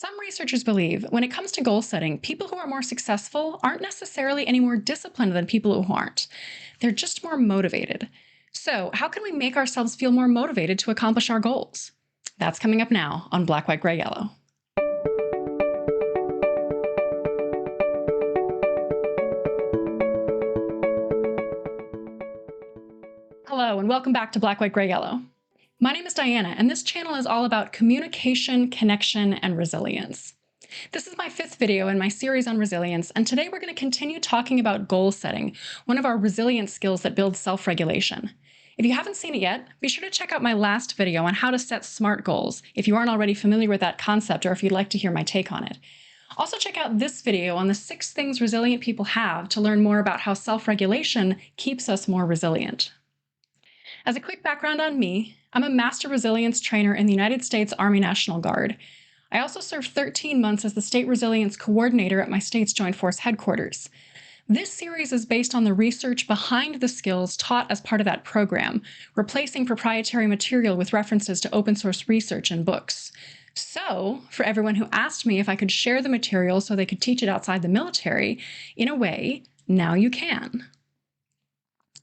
Some researchers believe when it comes to goal setting, people who are more successful aren't necessarily any more disciplined than people who aren't. They're just more motivated. So, how can we make ourselves feel more motivated to accomplish our goals? That's coming up now on Black, White, Gray, Yellow. Hello, and welcome back to Black, White, Gray, Yellow. My name is Diana, and this channel is all about communication, connection, and resilience. This is my 5th video in my series on resilience, and today we're going to continue talking about goal setting, one of our resilience skills that builds self-regulation. If you haven't seen it yet, be sure to check out my last video on how to set SMART goals if you aren't already familiar with that concept or if you'd like to hear my take on it. Also check out this video on the 6 things resilient people have to learn more about how self-regulation keeps us more resilient. As a quick background on me, I'm a Master Resilience Trainer in the United States Army National Guard. I also served 13 months as the State Resilience Coordinator at my state's Joint Force headquarters. This series is based on the research behind the skills taught as part of that program, replacing proprietary material with references to open source research and books. So, for everyone who asked me if I could share the material so they could teach it outside the military, in a way, now you can.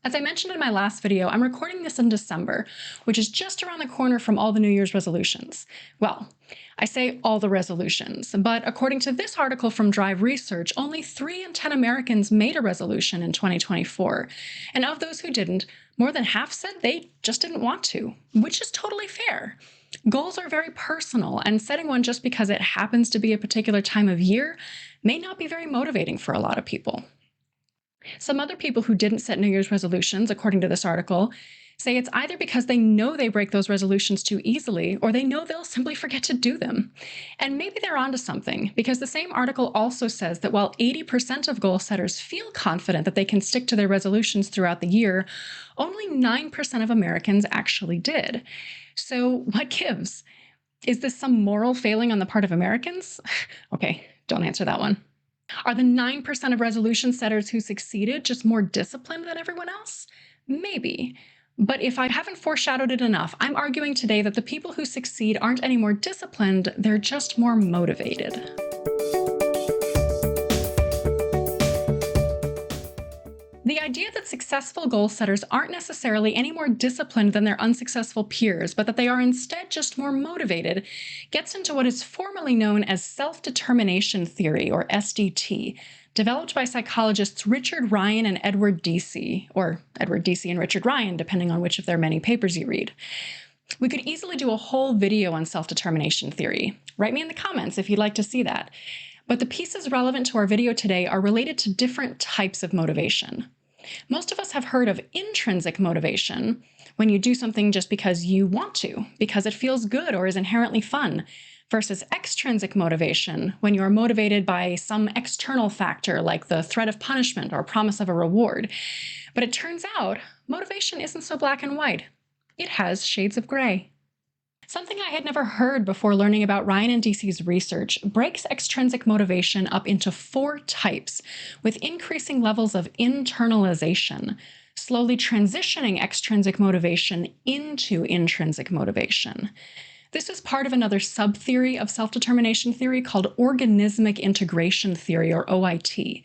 As I mentioned in my last video, I'm recording this in December, which is just around the corner from all the New Year's resolutions. Well, I say all the resolutions, but according to this article from Drive Research, only 3 in 10 Americans made a resolution in 2024. And of those who didn't, more than half said they just didn't want to, which is totally fair. Goals are very personal, and setting one just because it happens to be a particular time of year may not be very motivating for a lot of people. Some other people who didn't set New Year's resolutions, according to this article, say it's either because they know they break those resolutions too easily, or they know they'll simply forget to do them. And maybe they're onto something, because the same article also says that while 80% of goal setters feel confident that they can stick to their resolutions throughout the year, only 9% of Americans actually did. So what gives? Is this some moral failing on the part of Americans? Okay, don't answer that one. Are the 9% of resolution setters who succeeded just more disciplined than everyone else? Maybe. But if I haven't foreshadowed it enough, I'm arguing today that the people who succeed aren't any more disciplined, they're just more motivated. The idea that successful goal setters aren't necessarily any more disciplined than their unsuccessful peers, but that they are instead just more motivated, gets into what is formally known as self-determination theory, or SDT, developed by psychologists Richard Ryan and Edward Deci, or Edward Deci and Richard Ryan, depending on which of their many papers you read. We could easily do a whole video on self-determination theory. Write me in the comments if you'd like to see that. But the pieces relevant to our video today are related to different types of motivation. Most of us have heard of intrinsic motivation, when you do something just because you want to, because it feels good or is inherently fun, versus extrinsic motivation, when you are motivated by some external factor like the threat of punishment or promise of a reward. But it turns out, motivation isn't so black and white. It has shades of gray. Something I had never heard before learning about Ryan and Deci's research breaks extrinsic motivation up into 4 types, with increasing levels of internalization, slowly transitioning extrinsic motivation into intrinsic motivation. This is part of another sub-theory of self-determination theory called organismic integration theory, or OIT.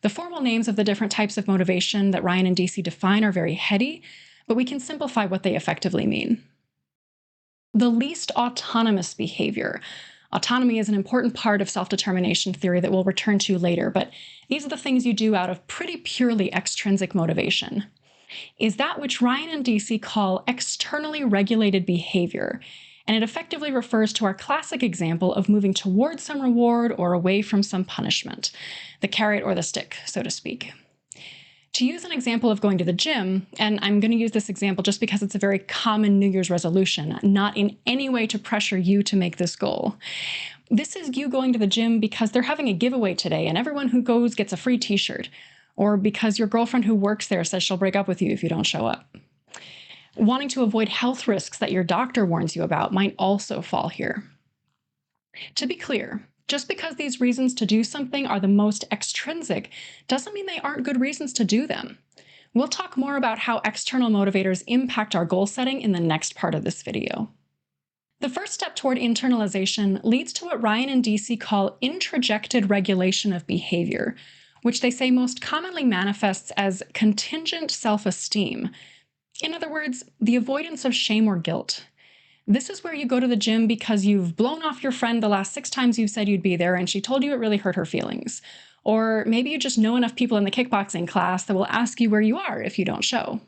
The formal names of the different types of motivation that Ryan and Deci define are very heady, but we can simplify what they effectively mean. The least autonomous behavior. Autonomy is an important part of self-determination theory that we'll return to later, but these are the things you do out of pretty purely extrinsic motivation. Is that which Ryan and Deci call externally regulated behavior, and it effectively refers to our classic example of moving towards some reward or away from some punishment, the carrot or the stick, so to speak. To use an example of going to the gym, and I'm going to use this example just because it's a very common New Year's resolution, not in any way to pressure you to make this goal. This is you going to the gym because they're having a giveaway today and everyone who goes gets a free t-shirt, or because your girlfriend who works there says she'll break up with you if you don't show up. Wanting to avoid health risks that your doctor warns you about might also fall here. To be clear, just because these reasons to do something are the most extrinsic doesn't mean they aren't good reasons to do them. We'll talk more about how external motivators impact our goal setting in the next part of this video. The first step toward internalization leads to what Ryan and Deci call introjected regulation of behavior, which they say most commonly manifests as contingent self-esteem. In other words, the avoidance of shame or guilt. This is where you go to the gym because you've blown off your friend the last 6 times you've said you'd be there and she told you it really hurt her feelings. Or maybe you just know enough people in the kickboxing class that will ask you where you are if you don't show.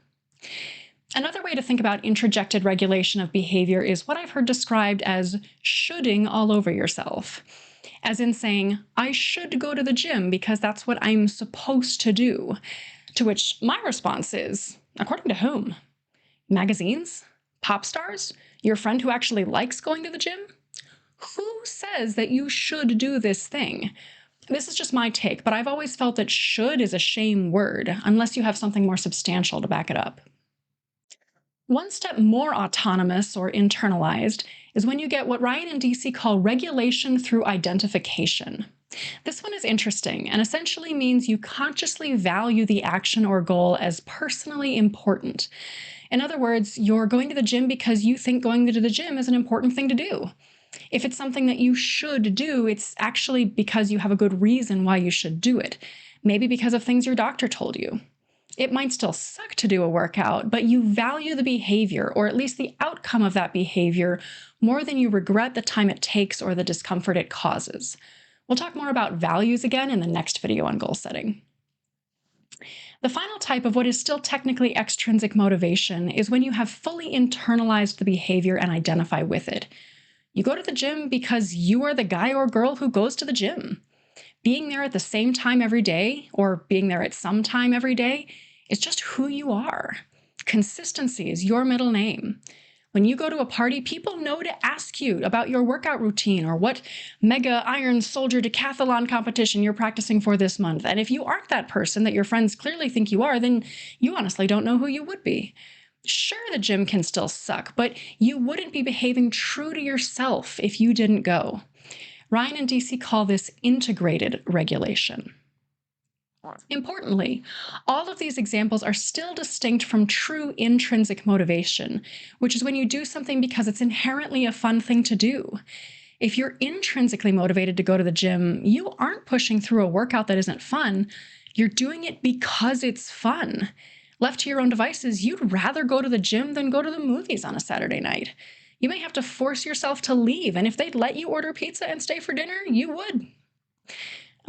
Another way to think about introjected regulation of behavior is what I've heard described as shoulding all over yourself. As in saying, I should go to the gym because that's what I'm supposed to do. To which my response is, according to whom? Magazines? Pop stars? Your friend who actually likes going to the gym? Who says that you should do this thing? This is just my take, but I've always felt that should is a shame word, unless you have something more substantial to back it up. One step more autonomous or internalized is when you get what Ryan and Deci call regulation through identification. This one is interesting and essentially means you consciously value the action or goal as personally important. In other words, you're going to the gym because you think going to the gym is an important thing to do. If it's something that you should do, it's actually because you have a good reason why you should do it. Maybe because of things your doctor told you. It might still suck to do a workout, but you value the behavior, or at least the outcome of that behavior, more than you regret the time it takes or the discomfort it causes. We'll talk more about values again in the next video on goal setting. The final type of what is still technically extrinsic motivation is when you have fully internalized the behavior and identify with it. You go to the gym because you are the guy or girl who goes to the gym. Being there at the same time every day, or being there at some time every day, is just who you are. Consistency is your middle name. When you go to a party, people know to ask you about your workout routine or what mega Iron Soldier decathlon competition you're practicing for this month. And if you aren't that person that your friends clearly think you are, then you honestly don't know who you would be. Sure, the gym can still suck, but you wouldn't be behaving true to yourself if you didn't go. Ryan and Deci call this integrated regulation. Importantly, all of these examples are still distinct from true intrinsic motivation, which is when you do something because it's inherently a fun thing to do. If you're intrinsically motivated to go to the gym, you aren't pushing through a workout that isn't fun. You're doing it because it's fun. Left to your own devices, you'd rather go to the gym than go to the movies on a Saturday night. You may have to force yourself to leave, and if they'd let you order pizza and stay for dinner, you would.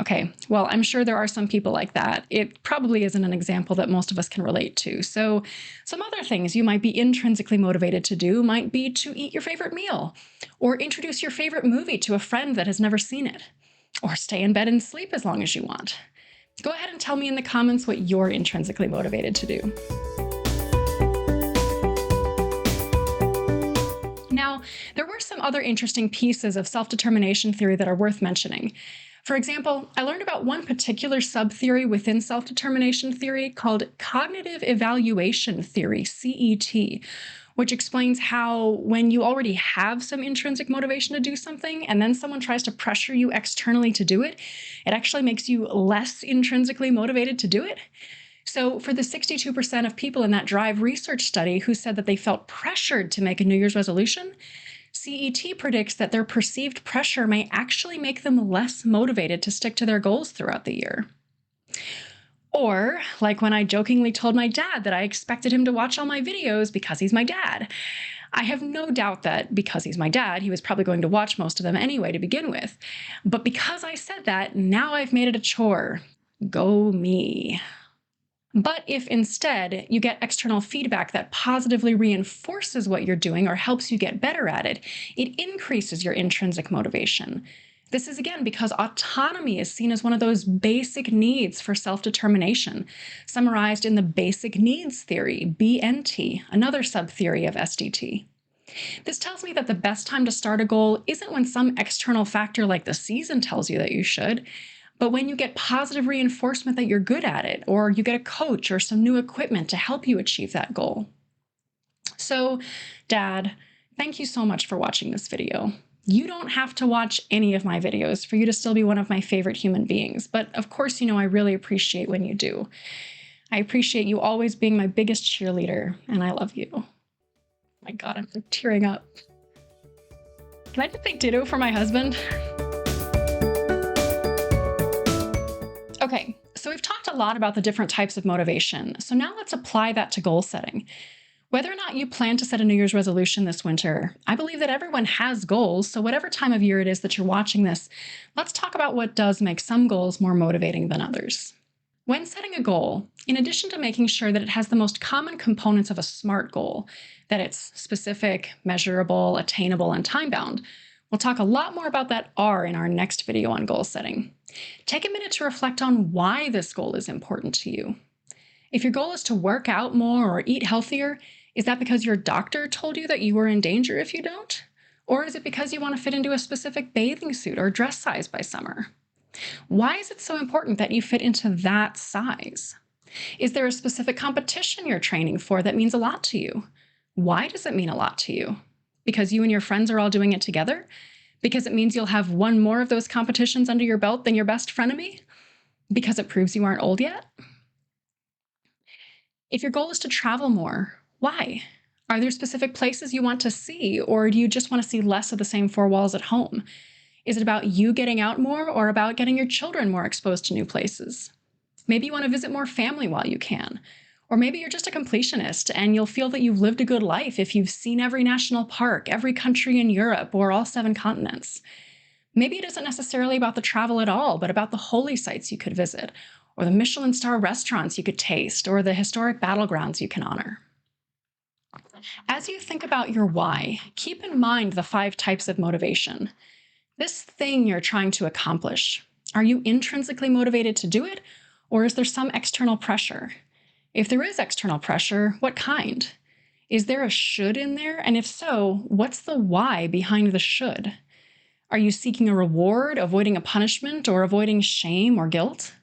Okay, well, I'm sure there are some people like that. It probably isn't an example that most of us can relate to. So some other things you might be intrinsically motivated to do might be to eat your favorite meal, or introduce your favorite movie to a friend that has never seen it, or stay in bed and sleep as long as you want. Go ahead and tell me in the comments what you're intrinsically motivated to do. Now, there were some other interesting pieces of self-determination theory that are worth mentioning. For example, I learned about one particular sub-theory within self-determination theory called cognitive evaluation theory, CET, which explains how when you already have some intrinsic motivation to do something and then someone tries to pressure you externally to do it, it actually makes you less intrinsically motivated to do it. So for the 62% of people in that Drive research study who said that they felt pressured to make a New Year's resolution, CET predicts that their perceived pressure may actually make them less motivated to stick to their goals throughout the year. Or, like when I jokingly told my dad that I expected him to watch all my videos because he's my dad. I have no doubt that because he's my dad, he was probably going to watch most of them anyway to begin with. But because I said that, now I've made it a chore. Go me. But if instead you get external feedback that positively reinforces what you're doing or helps you get better at it, it increases your intrinsic motivation. This is again because autonomy is seen as one of those basic needs for self-determination, summarized in the basic needs theory, BNT, another sub-theory of SDT. This tells me that the best time to start a goal isn't when some external factor like the season tells you that you should, but when you get positive reinforcement that you're good at it, or you get a coach or some new equipment to help you achieve that goal. So, Dad, thank you so much for watching this video. You don't have to watch any of my videos for you to still be one of my favorite human beings, but of course, you know I really appreciate when you do. I appreciate you always being my biggest cheerleader, and I love you. Oh my God, I'm like tearing up. Can I just say ditto for my husband? Okay, so we've talked a lot about the different types of motivation. So now let's apply that to goal setting. Whether or not you plan to set a New Year's resolution this winter, I believe that everyone has goals, so whatever time of year it is that you're watching this, let's talk about what does make some goals more motivating than others. When setting a goal, in addition to making sure that it has the most common components of a SMART goal, that it's specific, measurable, attainable, and time-bound, we'll talk a lot more about that R in our next video on goal setting. Take a minute to reflect on why this goal is important to you. If your goal is to work out more or eat healthier, is that because your doctor told you that you were in danger if you don't? Or is it because you want to fit into a specific bathing suit or dress size by summer? Why is it so important that you fit into that size? Is there a specific competition you're training for that means a lot to you? Why does it mean a lot to you? Because you and your friends are all doing it together? Because it means you'll have one more of those competitions under your belt than your best frenemy? Because it proves you aren't old yet? If your goal is to travel more, why? Are there specific places you want to see, or do you just want to see less of the same four walls at home? Is it about you getting out more or about getting your children more exposed to new places? Maybe you want to visit more family while you can. Or maybe you're just a completionist and you'll feel that you've lived a good life if you've seen every national park, every country in Europe, or all 7 continents. Maybe it isn't necessarily about the travel at all, but about the holy sites you could visit, or the Michelin star restaurants you could taste, or the historic battlegrounds you can honor. As you think about your why, keep in mind the 5 types of motivation. This thing you're trying to accomplish, are you intrinsically motivated to do it, or is there some external pressure? If there is external pressure, what kind? Is there a should in there? And if so, what's the why behind the should? Are you seeking a reward, avoiding a punishment, or avoiding shame or guilt?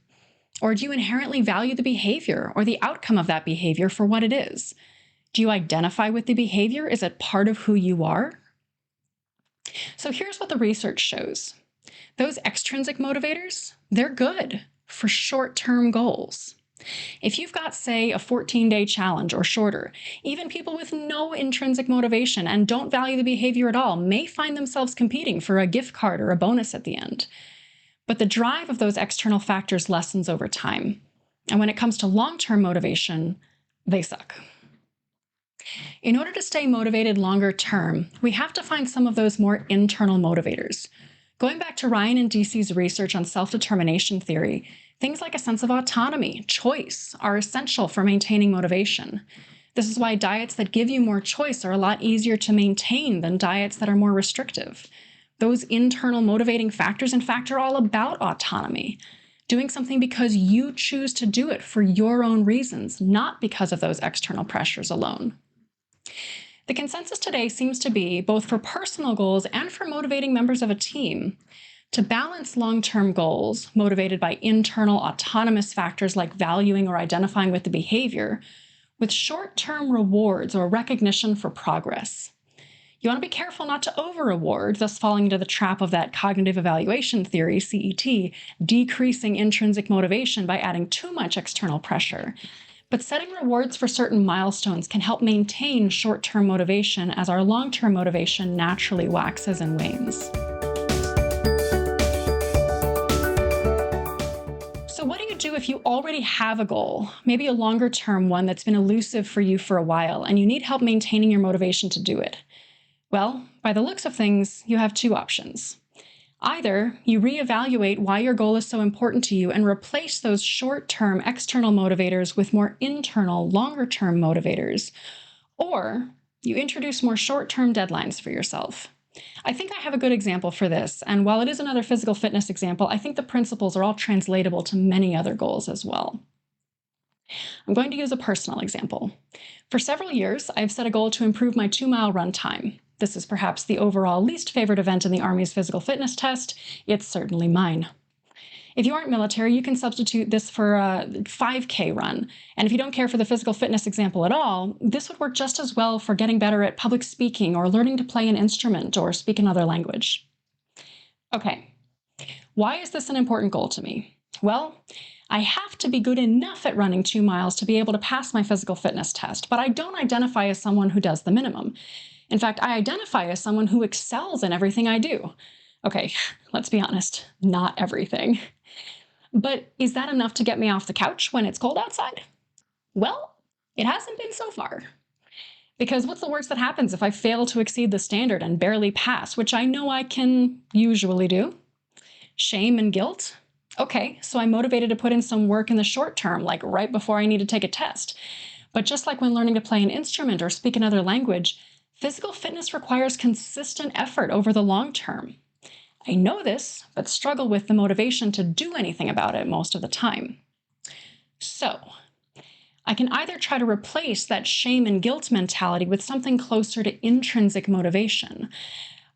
Or do you inherently value the behavior or the outcome of that behavior for what it is? Do you identify with the behavior? Is it part of who you are? So here's what the research shows. Those extrinsic motivators, they're good for short-term goals. If you've got, say, a 14-day challenge or shorter, even people with no intrinsic motivation and don't value the behavior at all may find themselves competing for a gift card or a bonus at the end. But the drive of those external factors lessens over time. And when it comes to long-term motivation, they suck. In order to stay motivated longer term, we have to find some of those more internal motivators. Going back to Ryan and Deci's research on self-determination theory, things like a sense of autonomy, choice, are essential for maintaining motivation. This is why diets that give you more choice are a lot easier to maintain than diets that are more restrictive. Those internal motivating factors, in fact, are all about autonomy. Doing something because you choose to do it for your own reasons, not because of those external pressures alone. The consensus today seems to be, both for personal goals and for motivating members of a team, to balance long-term goals motivated by internal autonomous factors like valuing or identifying with the behavior with short-term rewards or recognition for progress. You want to be careful not to over-reward, thus falling into the trap of that cognitive evaluation theory, CET, decreasing intrinsic motivation by adding too much external pressure. But setting rewards for certain milestones can help maintain short-term motivation as our long-term motivation naturally waxes and wanes. So what do you do if you already have a goal, maybe a longer-term one that's been elusive for you for a while, and you need help maintaining your motivation to do it? Well, by the looks of things, you have 2 options. Either you reevaluate why your goal is so important to you and replace those short-term external motivators with more internal, longer-term motivators, or you introduce more short-term deadlines for yourself. I think I have a good example for this, and while it is another physical fitness example, I think the principles are all translatable to many other goals as well. I'm going to use a personal example. For several years, I've set a goal to improve my 2-mile run time. This is perhaps the overall least favorite event in the Army's physical fitness test. It's certainly mine. If you aren't military, you can substitute this for a 5K run. And if you don't care for the physical fitness example at all, this would work just as well for getting better at public speaking or learning to play an instrument or speak another language. Okay, why is this an important goal to me? Well, I have to be good enough at running 2 miles to be able to pass my physical fitness test, but I don't identify as someone who does the minimum. In fact, I identify as someone who excels in everything I do. Okay, let's be honest, not everything. But is that enough to get me off the couch when it's cold outside? Well, it hasn't been so far. Because what's the worst that happens if I fail to exceed the standard and barely pass, which I know I can usually do? Shame and guilt? Okay, so I'm motivated to put in some work in the short term, like right before I need to take a test. But just like when learning to play an instrument or speak another language, physical fitness requires consistent effort over the long term. I know this, but struggle with the motivation to do anything about it most of the time. So, I can either try to replace that shame and guilt mentality with something closer to intrinsic motivation.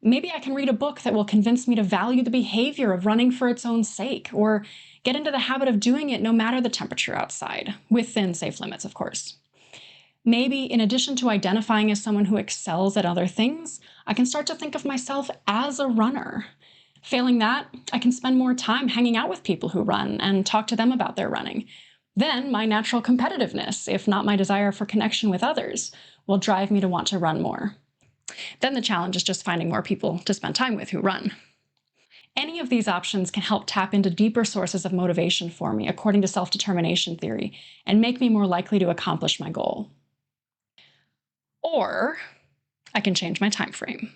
Maybe I can read a book that will convince me to value the behavior of running for its own sake, or get into the habit of doing it no matter the temperature outside, within safe limits, of course. Maybe, in addition to identifying as someone who excels at other things, I can start to think of myself as a runner. Failing that, I can spend more time hanging out with people who run and talk to them about their running. Then my natural competitiveness, if not my desire for connection with others, will drive me to want to run more. Then the challenge is just finding more people to spend time with who run. Any of these options can help tap into deeper sources of motivation for me, according to self-determination theory, and make me more likely to accomplish my goal. Or I can change my time frame.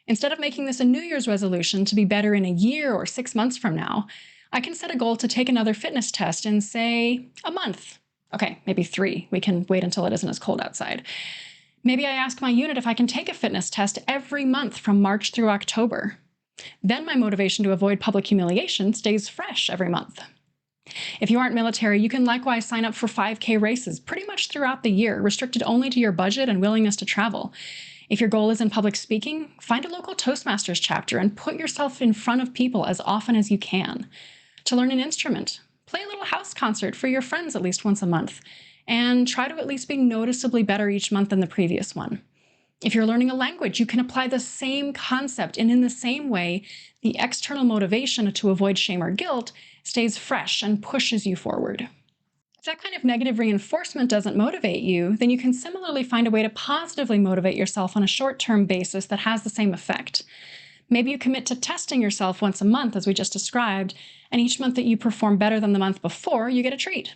Instead of making this a New Year's resolution to be better in a year or 6 months from now, I can set a goal to take another fitness test in, say, a month. Okay, maybe 3. We can wait until it isn't as cold outside. Maybe I ask my unit if I can take a fitness test every month from March through October. Then my motivation to avoid public humiliation stays fresh every month. If you aren't military, you can likewise sign up for 5K races pretty much throughout the year, restricted only to your budget and willingness to travel. If your goal is in public speaking, find a local Toastmasters chapter and put yourself in front of people as often as you can. To learn an instrument, play a little house concert for your friends at least once a month, and try to at least be noticeably better each month than the previous one. If you're learning a language, you can apply the same concept, and in the same way, the external motivation to avoid shame or guilt stays fresh and pushes you forward. If that kind of negative reinforcement doesn't motivate you, then you can similarly find a way to positively motivate yourself on a short-term basis that has the same effect. Maybe you commit to testing yourself once a month, as we just described, and each month that you perform better than the month before, you get a treat.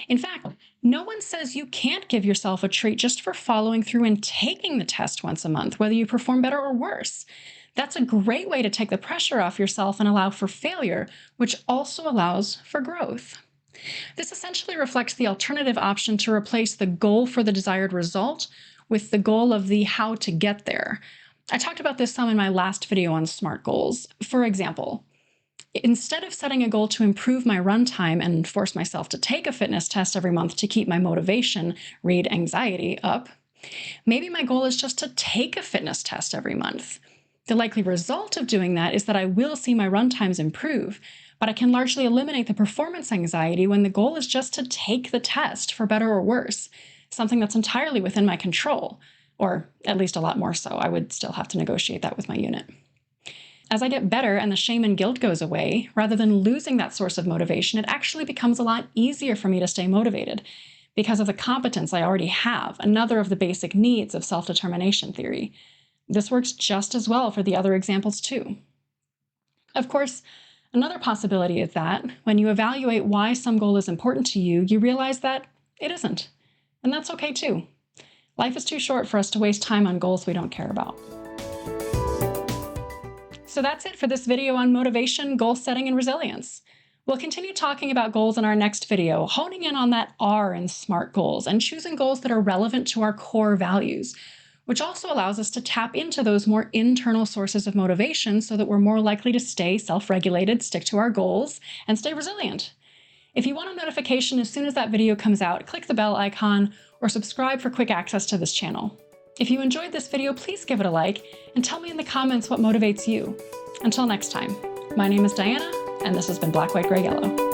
In fact, no one says you can't give yourself a treat just for following through and taking the test once a month, whether you perform better or worse. That's a great way to take the pressure off yourself and allow for failure, which also allows for growth. This essentially reflects the alternative option to replace the goal for the desired result with the goal of the how to get there. I talked about this some in my last video on SMART goals. For example, instead of setting a goal to improve my run time and force myself to take a fitness test every month to keep my motivation, read anxiety, up, maybe my goal is just to take a fitness test every month. The likely result of doing that is that I will see my run times improve, but I can largely eliminate the performance anxiety when the goal is just to take the test, for better or worse, something that's entirely within my control, or at least a lot more so. I would still have to negotiate that with my unit. As I get better and the shame and guilt goes away, rather than losing that source of motivation, it actually becomes a lot easier for me to stay motivated because of the competence I already have, another of the basic needs of self-determination theory. This works just as well for the other examples too. Of course, another possibility is that when you evaluate why some goal is important to you, you realize that it isn't. And that's okay too. Life is too short for us to waste time on goals we don't care about. So that's it for this video on motivation, goal setting, and resilience. We'll continue talking about goals in our next video, honing in on that R in SMART goals and choosing goals that are relevant to our core values, which also allows us to tap into those more internal sources of motivation so that we're more likely to stay self-regulated, stick to our goals, and stay resilient. If you want a notification as soon as that video comes out, click the bell icon or subscribe for quick access to this channel. If you enjoyed this video, please give it a like and tell me in the comments what motivates you. Until next time, my name is Diana, and this has been Black, White, Gray, Yellow.